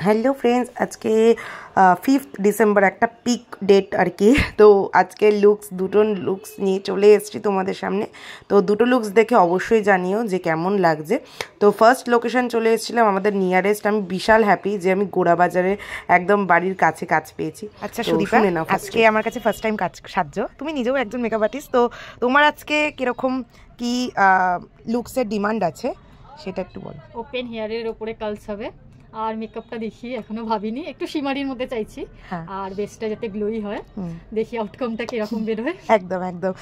Hello friends, আজকে 5th December একটা pick date আর কি। তো আজকে দুটো লুকস নিয়ে চলে এসেছি তোমাদের সামনে। তো দুটো লুকস দেখে অবশ্যই জানিও যে কেমন লাগছে। তো ফার্স্ট লোকেশন চলে এসেছিলাম আমাদের নিয়ারেস্ট। আমি বিশাল হ্যাপি যে আমি গোড়াবাজারে একদম বাড়ির কাছে কাজ পেয়েছি। আচ্ছা সুদীপা, আজকে আমার কাছে ফার্স্ট টাইম কাজ সাজছো, তুমি নিজেও একজন মেকআপ আর্টিস্ট, তো তোমার আজকে কিরকম কি লুকসের ডিমান্ড আছে সেটা একটু বলো। ওপেন হেয়ারের ওপরে কালস হবে, আর মেকআপটা দেখি এখনো ভাবিনি, একটু শিমারির মধ্যে চাইছি, আর বেসটা যাতে গ্লোই হয়, দেখি আউটকামটা কিরকম বের হয়। একদম একদম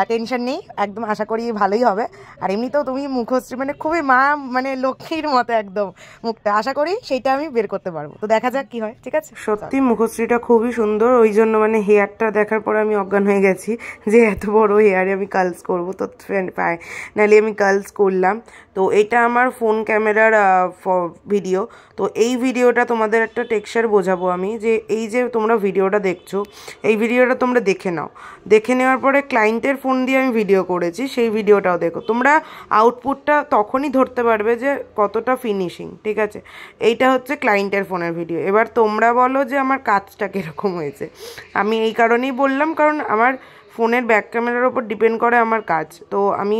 টেনশন নেই, একদম আশা করি ভালোই হবে। আর এমনিতেও তুমি মুখশ্রী মানে খুবই মা মানে লক্ষ্মীর মতো একদম মুখটা, আশা করি সেইটা আমি বের করতে পারবো। তো দেখা যাক কি হয়, ঠিক আছে? সত্যি মুখশ্রীটা খুবই সুন্দর, ওই জন্য মানে হেয়ারটা দেখার পর আমি অজ্ঞান হয়ে গেছি যে এত বড় হেয়ারে আমি কার্লস করবো। তো ফাইনালি আমি কার্লস করলাম। তো এটা আমার ফোন ক্যামেরার ভিডিও। তো এই ভিডিওটা তোমাদের একটা টেক্সচার বোঝাবো আমি, যে এই যে তোমরা ভিডিওটা দেখছো, এই ভিডিওটা তোমরা দেখে নাও। দেখে নেওয়ার পরে ক্লায়েন্টের ফোন দিয়ে আমি ভিডিও করেছি, সেই ভিডিওটাও দেখো। তোমরা আউটপুটটা তখনই ধরতে পারবে যে কতটা ফিনিশিং, ঠিক আছে? এইটা হচ্ছে ক্লায়েন্টের ফোনের ভিডিও। এবার তোমরা বলো যে আমার কাজটা কীরকম হয়েছে। আমি এই কারণেই বললাম, কারণ আমার ফোনের ব্যাক ক্যামেরার ওপর ডিপেন্ড করে আমার কাজ। তো আমি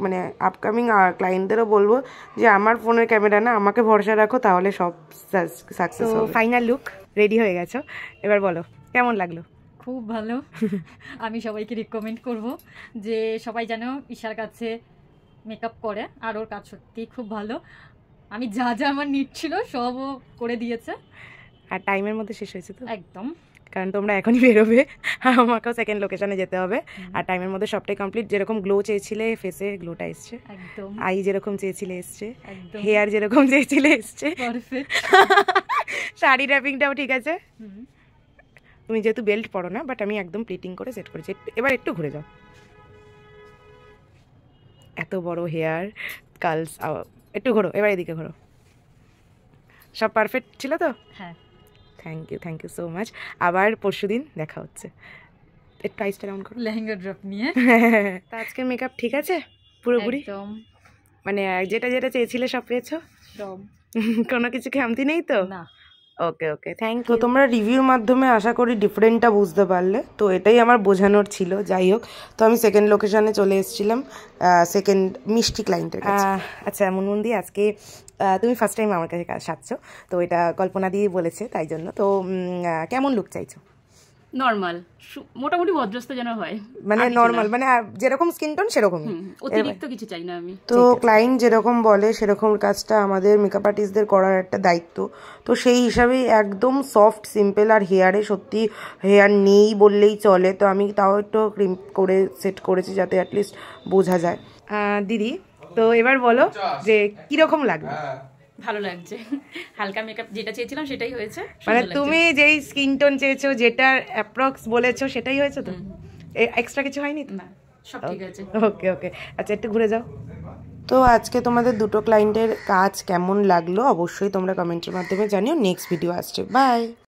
মানে আপকামিং ক্লায়েন্টদেরও বলবো যে আমার ফোনের ক্যামেরা না, আমাকে ভরসা রাখো, তাহলে সব সাকসেস হবে। ফাইনাল লুক রেডি হয়ে গেছো, এবার বলো কেমন লাগলো? খুব ভালো। আমি সবাইকে রিকমেন্ড করব যে সবাই যেন ঈশার কাছে মেকআপ করে, আর ওর কাজ সত্যি খুব ভালো। আমি যা যা আমার নিড ছিল সবও করে দিয়েছে, আর টাইমের মধ্যে শেষ হয়েছে তো একদম, কারণ তোমরা এখনই বেরোবে, আমাকেও সেকেন্ড লোকেশনে যেতে হবে। আর টাইমের মধ্যে সবটাই কমপ্লিট। যেরকম গ্লো চেয়েছিলে ফেসে গ্লোটা এসছে, একদম। আই যেরকম চেয়েছিলে এসছে, হেয়ার যেরকম চেয়েছিলে এসছে, পারফেক্ট। শাড়ি র্যাপিংটাও ঠিক আছে। তুমি যেহেতু বেল্ট পরো না, বাট আমি একদম প্লিটিং করে সেট করেছি। এবার একটু ঘুরে যাও। এত বড় হেয়ার কার্লস, একটু ঘোরো, এবার এদিকে ঘোরো। সব পারফেক্ট ছিল তো? হ্যাঁ, থ্যাংক ইউ সো মাচ। আবার পরশুদিন দেখা হচ্ছে। একটু আইসটা রাউন্ড করো, লেহেঙ্গা ড্রপ নিয়ে। তা আজকের মেকআপ ঠিক আছে পুরোপুরি? একদম, মানে যেটা যেটা চেয়েছিলে সব পেয়েছো? সব, কোনো কিছু খামতি নেই তো? না। ওকে থ্যাংক তো ইউ। তোমরা রিভিউর মাধ্যমে আশা করি ডিফারেন্টটা বুঝতে পারলে। তো এটাই আমার বোঝানোর ছিল। যাই হোক, তো আমি সেকেন্ড লোকেশনে চলে এসেছিলাম, সেকেন্ড মিষ্টি ক্লায়েন্টের কাছে। আচ্ছা মুনমুন্দি, আজকে তুমি ফার্স্ট টাইম আমার কাছে সাজছো, তো এটা কল্পনা দিয়ে বলেছে, তাই জন্য। তো কেমন লুক চাইছো? নরমাল, মোটামুটি ভদ্রস্থ যেন হয়, মানে নরমাল, মানে যেরকম স্কিন টোন সেরকমই, অতিরিক্ত কিছু চাই না আমি। তো ক্লায়েন্ট যেরকম বলে সেরকম কাজটা আমাদের মেকআপ আর্টিস্টদের করার একটা দায়িত্ব। তো সেই হিসাবেই একদম সফট সিম্পল, আর হেয়ারে সত্যি হেয়ার নেই বললেই চলে। তো আমি তাও একটু ক্রিম করে সেট করেছি যাতে অ্যাটলিস্ট বোঝা যায়। দিদি, তো এবার বলো যে কিরকম লাগবে? ভালো লাগছে, হালকা মেকআপ যেটা চেয়েছিলাম সেটাই হয়েছে। মানে তুমি যেই স্কিন টোন চেয়েছো, যেটার অ্যাপ্রক্স বলেছো সেটাই হয়েছে তো? এক্সট্রা কিছু হয়নি তো? না, সব ঠিক আছে। ওকে আচ্ছা একটু ঘুরে যাও। তো আজকে তোমাদের দুটো ক্লায়েন্টের কাজ কেমন লাগলো অবশ্যই তোমরা কমেন্টের মাধ্যমে জানিও। নেক্সট ভিডিও আসছে, বাই।